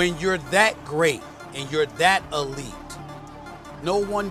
when you're that great and you're that elite, no one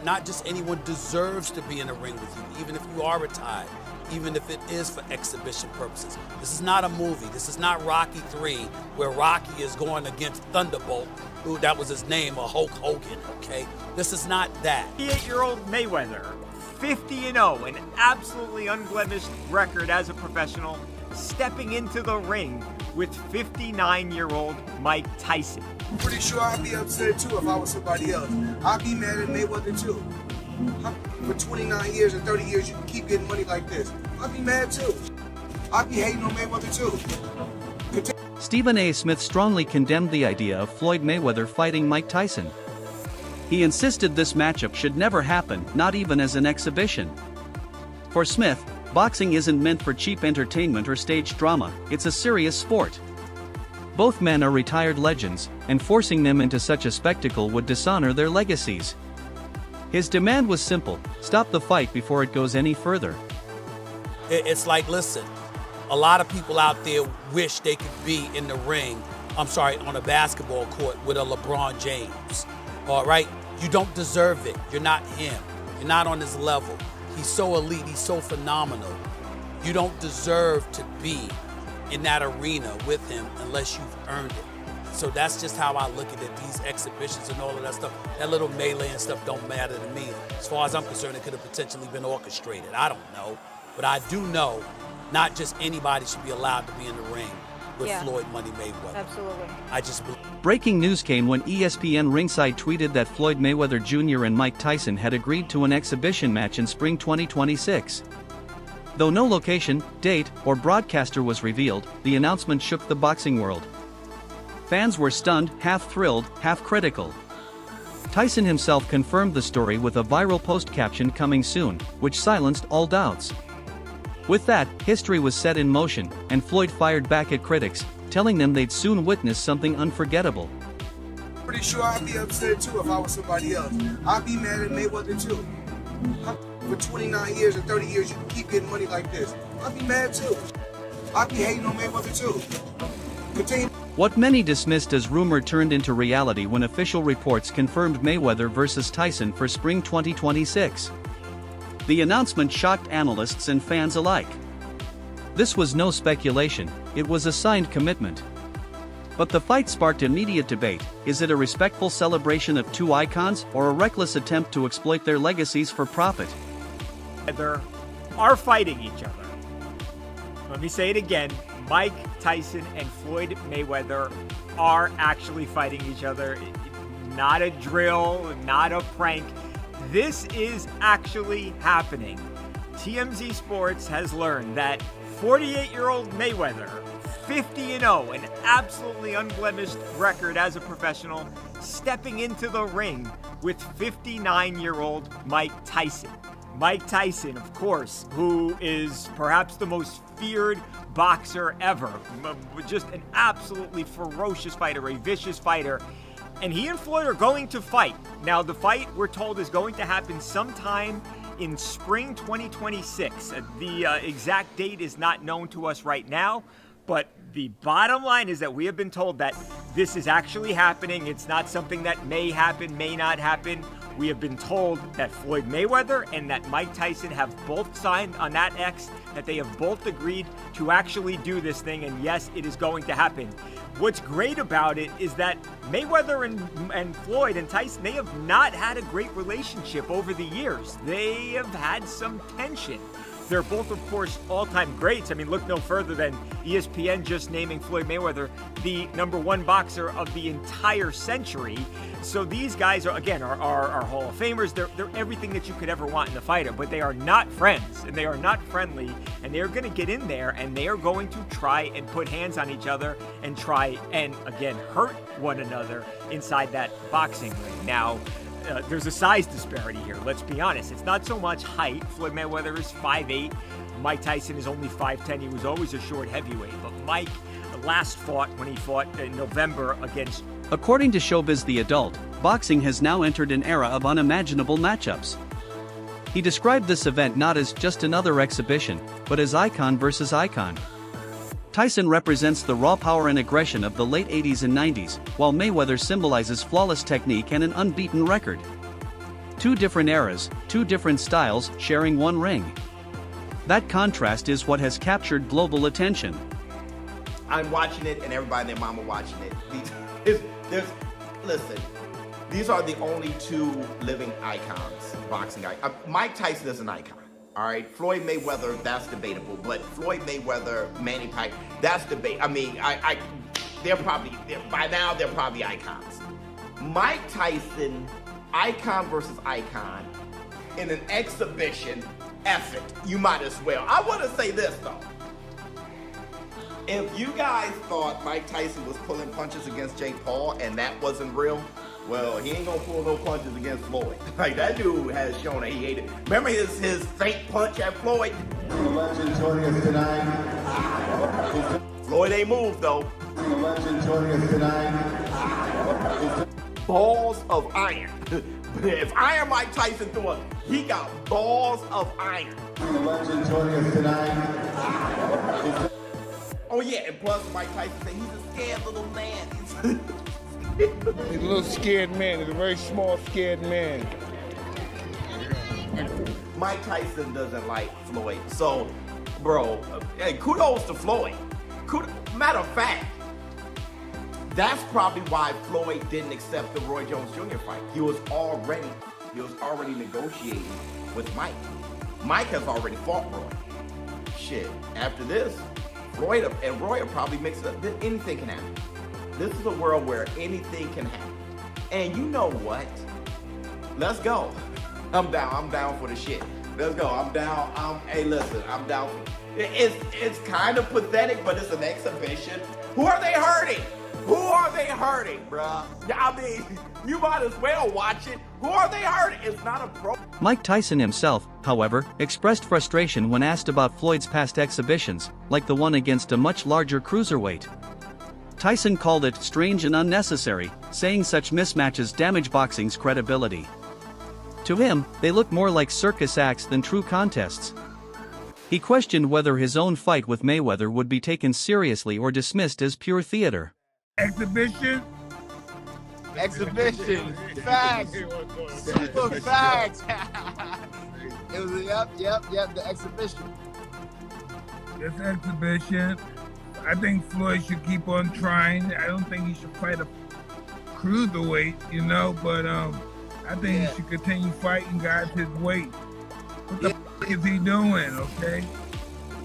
not just anyone deserves to be in a ring with you, even if you are retired, even if it is for exhibition purposes. This is not a movie. This is not Rocky III, where Rocky is going against Thunderbolt, who that was his name, or Hulk Hogan, okay? This is not that. 58-year-old Mayweather, 50-0, an absolutely unblemished record as a professional, stepping into the ring with 59-year-old Mike Tyson. I'm pretty sure I'd be upset too if I was somebody else. I'd be mad at Mayweather too. For 29 years and 30 years, you can keep getting money like this. I'd be mad too. I'd be hating on Mayweather too. Stephen A. Smith strongly condemned the idea of Floyd Mayweather fighting Mike Tyson. He insisted this matchup should never happen, not even as an exhibition. For Smith, boxing isn't meant for cheap entertainment or staged drama, it's a serious sport. Both men are retired legends, and forcing them into such a spectacle would dishonor their legacies. His demand was simple: stop the fight before it goes any further. It's like, listen, a lot of people out there wish they could be in the ring, on a basketball court with a LeBron James. All right? You don't deserve it. You're not him. You're not on his level. He's so elite. He's so phenomenal. You don't deserve to be in that arena with him unless you've earned it. So that's just how I look at it. These exhibitions and all of that stuff, that little melee and stuff don't matter to me. As far as I'm concerned, it could have potentially been orchestrated. I don't know. But I do know not just anybody should be allowed to be in the ring with Floyd Money Mayweather. Absolutely. I just believe. Breaking news came when ESPN Ringside tweeted that Floyd Mayweather Jr. and Mike Tyson had agreed to an exhibition match in spring 2026. Though no location, date, or broadcaster was revealed, the announcement shook the boxing world. Fans were stunned, half thrilled, half critical. Tyson himself confirmed the story with a viral post caption coming soon, which silenced all doubts. With that, history was set in motion, and Floyd fired back at critics, telling them they'd soon witness something unforgettable. Pretty sure I'd be upset too if I was somebody else. I'd be mad at Mayweather too. For 29 years and 30 years, you can keep getting money like this. I'd be mad too. I'd be hating on Mayweather too. Continue. What many dismissed as rumor turned into reality when official reports confirmed Mayweather vs. Tyson for spring 2026. The announcement shocked analysts and fans alike. This was no speculation, it was a signed commitment. But the fight sparked immediate debate. Is it a respectful celebration of two icons, or a reckless attempt to exploit their legacies for profit? They are fighting each other. Let me say it again. Mike Tyson and Floyd Mayweather are actually fighting each other. Not a drill, not a prank. This is actually happening. TMZ Sports has learned that 48-year-old Mayweather, 50-0, an absolutely unblemished record as a professional, stepping into the ring with 59-year-old Mike Tyson. Mike Tyson, of course, who is perhaps the most feared boxer ever. Just an absolutely ferocious fighter, a vicious fighter. And he and Floyd are going to fight. Now, the fight, we're told, is going to happen sometime in spring 2026. The exact date is not known to us right now, but the bottom line is that we have been told that this is actually happening. It's not something that may happen, may not happen. We have been told that Floyd Mayweather and that Mike Tyson have both signed on that X, that they have both agreed to actually do this thing, and yes, it is going to happen. What's great about it is that Mayweather and Floyd and Tyson, they have not had a great relationship over the years. They have had some tension. They're both, of course, all-time greats. I mean, look no further than ESPN just naming Floyd Mayweather the #1 boxer of the entire century. So these guys are, again, are Hall of Famers. They're everything that you could ever want in a fighter, but they are not friends, and they are not friendly, and they're going to get in there, and they are going to try and put hands on each other and try and, again, hurt one another inside that boxing ring. Now, there's a size disparity here, let's be honest. It's not so much height. Floyd Mayweather is 5'8". Mike Tyson is only 5'10". He was always a short heavyweight. But Mike last fought when he fought in November against... According to Showbiz The Adult, boxing has now entered an era of unimaginable matchups. He described this event not as just another exhibition, but as icon versus icon. Tyson represents the raw power and aggression of the late 80s and 90s, while Mayweather symbolizes flawless technique and an unbeaten record. Two different eras, two different styles, sharing one ring. That contrast is what has captured global attention. I'm watching it, and everybody and their mama watching it. Listen, these are the only two living icons, boxing icons. Mike Tyson is an icon. All right, Floyd Mayweather, that's debatable, but Floyd Mayweather, Manny Pacquiao, that's debate. I mean, by now they're probably icons. Mike Tyson, icon versus icon, in an exhibition, F it, you might as well. I want to say this though. If you guys thought Mike Tyson was pulling punches against Jake Paul and that wasn't real, well, he ain't gonna pull no punches against Floyd. Like, that dude has shown that he hated. Remember his fake punch at Floyd? Legend joining us tonight. Floyd ain't moved though. Legend joining us tonight. Balls of iron. If Iron Mike Tyson threw it, he got balls of iron. Legend joining us tonight. Oh yeah, and plus Mike Tyson said he's a scared little man. He's a little scared man. He's a very small, scared man. Mike Tyson doesn't like Floyd. So, bro, hey, kudos to Floyd. Matter of fact, that's probably why Floyd didn't accept the Roy Jones Jr. fight. He was already negotiating with Mike. Mike has already fought Roy. Shit, after this, Floyd and Roy will probably mix it up. Anything can happen. This is a world where anything can happen. And you know what? Let's go. I'm down for the shit. Let's go. I'm down. Hey, listen, I'm down. It's kind of pathetic, but it's an exhibition. Who are they hurting? Who are they hurting, bruh? I mean, you might as well watch it. Who are they hurting? It's not a pro. Mike Tyson himself, however, expressed frustration when asked about Floyd's past exhibitions, like the one against a much larger cruiserweight. Tyson called it strange and unnecessary, saying such mismatches damage boxing's credibility. To him, they look more like circus acts than true contests. He questioned whether his own fight with Mayweather would be taken seriously or dismissed as pure theater. Exhibition? Exhibition. Facts. Super facts. It was, yep, the exhibition. This exhibition. I think Floyd should keep on trying. I don't think he should fight a cruiserweight, but I think he should continue fighting guys his weight. What the f is he doing, okay?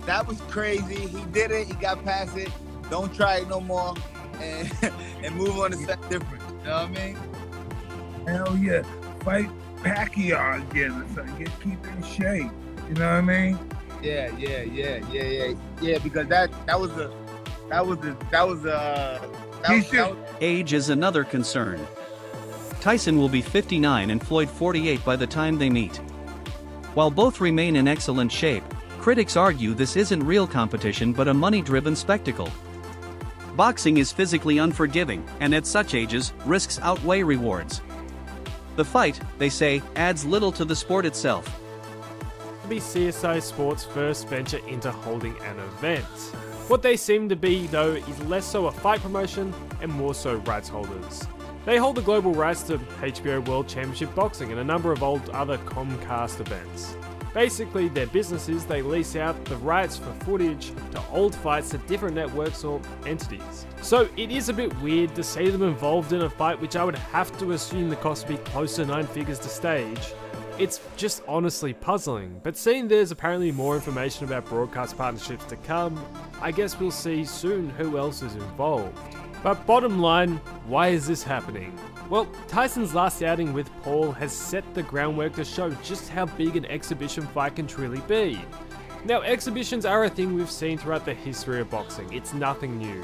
That was crazy. He did it. He got past it. Don't try it no more. And move on to something different. You know what I mean? Hell yeah. Fight Pacquiao again or something. Keep in shape. You know what I mean? Yeah. Because that was Age is another concern. Tyson will be 59 and Floyd 48 by the time they meet. While both remain in excellent shape, critics argue this isn't real competition but a money-driven spectacle. Boxing is physically unforgiving, and at such ages, risks outweigh rewards. The fight, they say, adds little to the sport itself. It'll be CSI Sports' first venture into holding an event. What they seem to be, though, is less so a fight promotion and more so rights holders. They hold the global rights to HBO World Championship Boxing and a number of other Comcast events. Basically, their business is they lease out the rights for footage to old fights to different networks or entities. So it is a bit weird to see them involved in a fight which I would have to assume the cost would be close to 9 figures to stage. It's just honestly puzzling, but seeing there's apparently more information about broadcast partnerships to come, I guess we'll see soon who else is involved. But bottom line, why is this happening? Well, Tyson's last outing with Paul has set the groundwork to show just how big an exhibition fight can truly be. Now, exhibitions are a thing we've seen throughout the history of boxing, it's nothing new.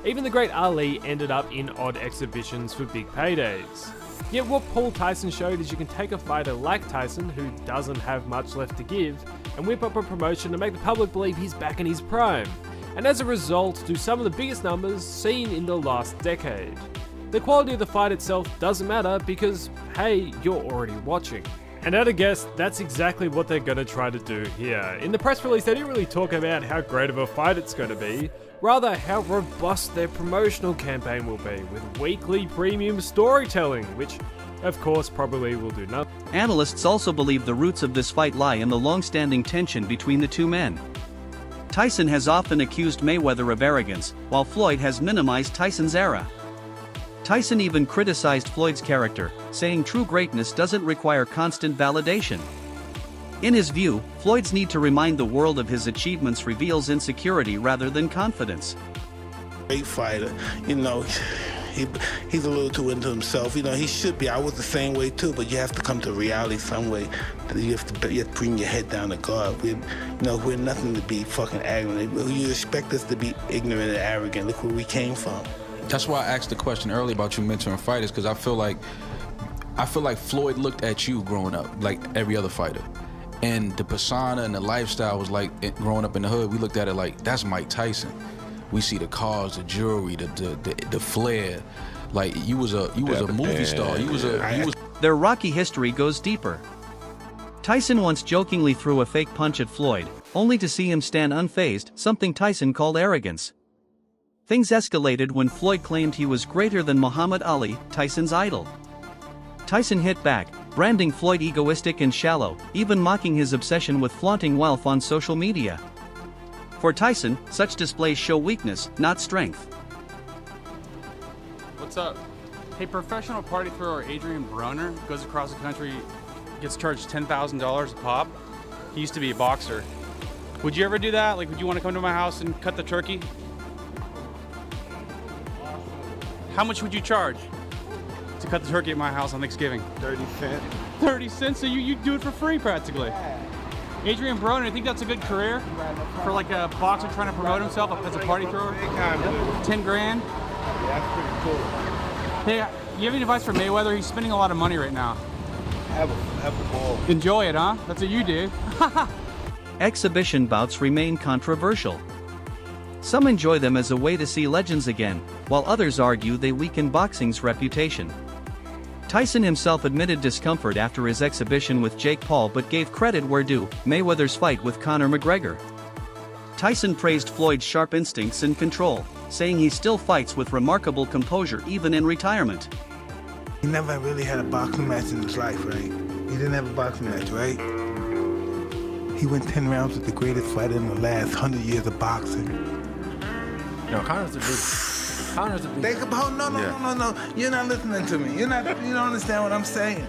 Even the great Ali ended up in odd exhibitions for big paydays. Yet what Paul Tyson showed is you can take a fighter like Tyson, who doesn't have much left to give, and whip up a promotion to make the public believe he's back in his prime, and as a result do some of the biggest numbers seen in the last decade. The quality of the fight itself doesn't matter because, hey, you're already watching. And at a guess, that's exactly what they're going to try to do here. In the press release, they didn't really talk about how great of a fight it's going to be, rather how robust their promotional campaign will be, with weekly premium storytelling, which, of course, probably will do nothing. Analysts also believe the roots of this fight lie in the long-standing tension between the two men. Tyson has often accused Mayweather of arrogance, while Floyd has minimized Tyson's era. Tyson even criticized Floyd's character, saying true greatness doesn't require constant validation. In his view, Floyd's need to remind the world of his achievements reveals insecurity rather than confidence. Great fighter, you know, he's a little too into himself. You know, he should be. I was the same way too, but you have to come to reality some way. You have to bring your head down to God. We're nothing to be fucking arrogant. You expect us to be ignorant and arrogant. Look where we came from. That's why I asked the question earlier about you mentoring fighters, because I feel like Floyd looked at you growing up like every other fighter. And the persona and the lifestyle was like, growing up in the hood, we looked at it like, that's Mike Tyson. We see the cars, the jewelry, the flair. Like, you was a movie star. Their rocky history goes deeper. Tyson once jokingly threw a fake punch at Floyd, only to see him stand unfazed, something Tyson called arrogance. Things escalated when Floyd claimed he was greater than Muhammad Ali, Tyson's idol. Tyson hit back, branding Floyd egoistic and shallow, even mocking his obsession with flaunting wealth on social media. For Tyson, such displays show weakness, not strength. What's up? Hey, professional party thrower Adrian Broner goes across the country, gets charged $10,000 a pop. He used to be a boxer. Would you ever do that? Like, would you want to come to my house and cut the turkey? How much would you charge to cut the turkey at my house on Thanksgiving? 30 cents. 30 cents? So you do it for free practically. Adrian Broner, I think that's a good career for like a boxer trying to promote himself as a party thrower. 10 grand. Yeah, that's pretty cool. Hey, you have any advice for Mayweather? He's spending a lot of money right now. Have a ball. Enjoy it, huh? That's what you do. Exhibition bouts remain controversial. Some enjoy them as a way to see legends again, while others argue they weaken boxing's reputation. Tyson himself admitted discomfort after his exhibition with Jake Paul but gave credit where due, Mayweather's fight with Conor McGregor. Tyson praised Floyd's sharp instincts and control, saying he still fights with remarkable composure even in retirement. He never really had a boxing match in his life, right? He didn't have a boxing match, right? He went 10 rounds with the greatest fighter in the last 100 years of boxing. No, Conor's a beast. Think about, no. You're not listening to me. You don't understand what I'm saying.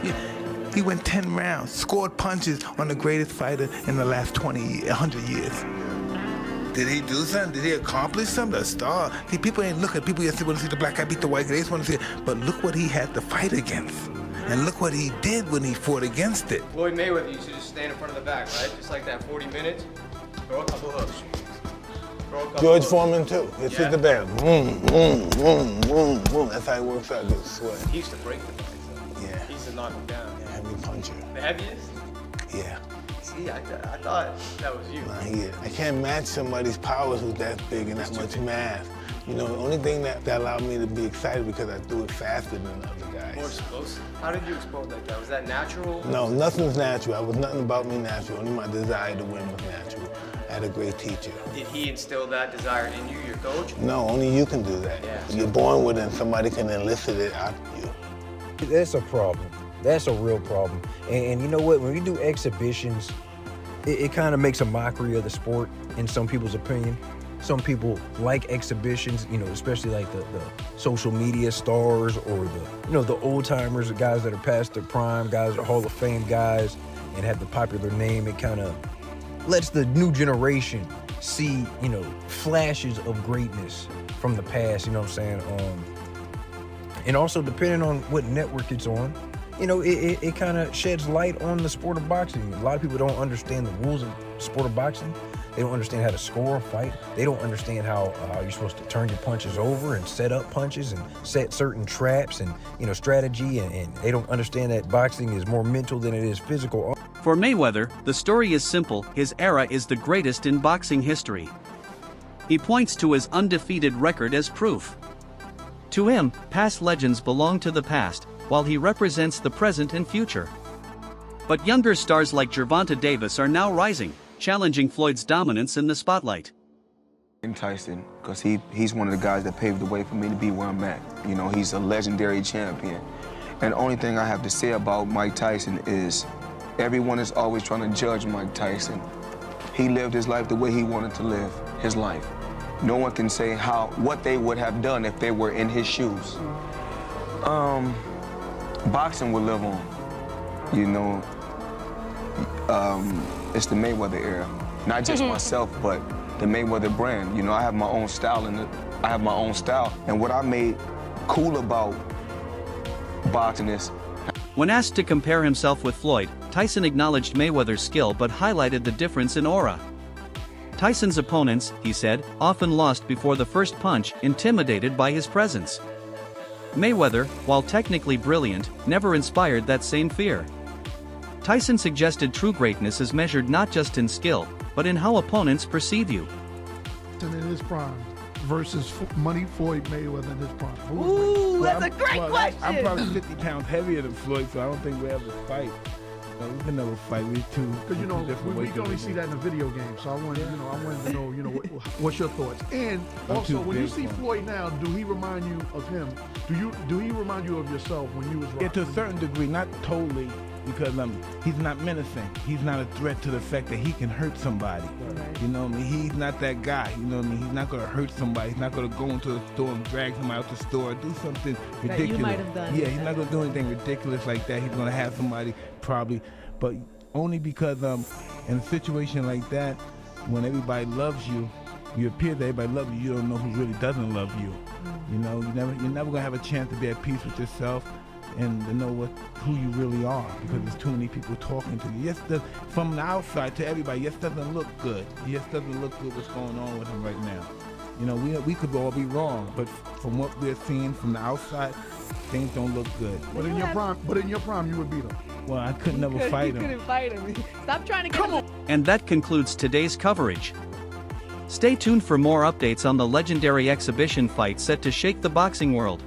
Yeah. He went 10 rounds, scored punches on the greatest fighter in the last 100 years. Did he do something? Did he accomplish something? A star? See, people ain't looking. People just want to see the black guy beat the white guy. They just want to see it. But look what he had to fight against. And look what he did when he fought against it. Floyd Mayweather used to just stand in front of the back, right? Just like that 40 minutes. Throw a couple hooks. George Foreman too. He'll hit the bell. Boom. That's how he works out. Good sweat. He used to break the fights. Yeah. He used to knock him down. Yeah, heavy puncher. The heaviest? Yeah. See, I thought that was you. I can't match somebody's powers who's that big and that much mass. You know, the only thing that allowed me to be excited because I do it faster than the other guys. More explosive. How did you explode like that? Was that natural? No, nothing's natural. I was nothing about me natural. Only my desire to win was natural. I had a great teacher. Did he instill that desire in you, your coach? No, only you can do that. Yeah. You're born with it and somebody can elicit it out of you. That's a problem. That's a real problem. And you know what? When we do exhibitions, it kind of makes a mockery of the sport in some people's opinion. Some people like exhibitions, you know, especially like the social media stars or the old timers, the guys that are past their prime, guys that are Hall of Fame guys and have the popular name. It kind of lets the new generation see, flashes of greatness from the past, you know what I'm saying? And also depending on what network it's on, it kind of sheds light on the sport of boxing. A lot of people don't understand the rules of the sport of boxing. They don't understand how to score a fight. They don't understand how you're supposed to turn your punches over and set up punches and set certain traps and, strategy. And they don't understand that boxing is more mental than it is physical. For Mayweather, the story is simple. His era is the greatest in boxing history. He points to his undefeated record as proof. To him, past legends belong to the past, while he represents the present and future. But younger stars like Gervonta Davis are now rising, challenging Floyd's dominance in the spotlight. Tyson, because he's one of the guys that paved the way for me to be where I'm at. You know, he's a legendary champion. And the only thing I have to say about Mike Tyson is everyone is always trying to judge Mike Tyson. He lived his life the way he wanted to live his life. No one can say what they would have done if they were in his shoes. Boxing will live on. You know, it's the Mayweather era. Not just myself, but the Mayweather brand. You know, I have my own style and what I made cool about boxing is. When asked to compare himself with Floyd, Tyson acknowledged Mayweather's skill but highlighted the difference in aura. Tyson's opponents, he said, often lost before the first punch, intimidated by his presence. Mayweather, while technically brilliant, never inspired that same fear. Tyson suggested true greatness is measured not just in skill, but in how opponents perceive you. In his prime versus Money Floyd Mayweather in his prime. Ooh, that's a great question. I'm probably 50 pounds heavier than Floyd, so I don't think we'll ever fight. No, we can never fight. We're two. Because we can only see that in a video game. So I wanted to know, what's your thoughts? And also, when you see Floyd now, do he remind you of him? Do he remind you of yourself when you was rocking? Yeah, to a certain degree, not totally, because he's not menacing. He's not a threat to the fact that he can hurt somebody. Right. You know what I mean? He's not that guy. You know what I mean? He's not going to hurt somebody. He's not going to go into the store and drag him out the store, do something ridiculous. That you might have done. Yeah, he's not going to do anything ridiculous like that. He's going to have somebody probably, but only because in a situation like that, when everybody loves you, you appear that everybody loves you, you don't know who really doesn't love you. You know, you're never going to have a chance to be at peace with yourself and to know who you really are, because there's too many people talking to you. Yes, from the outside to everybody, yes, doesn't look good. Yes, doesn't look good what's going on with him right now. You know, we could all be wrong, but from what we're seeing from the outside, things don't look good. But in your prime, you would beat him. Well, I could never fight him. You couldn't fight him. Stop trying to come on. And that concludes today's coverage. Stay tuned for more updates on the legendary exhibition fight set to shake the boxing world.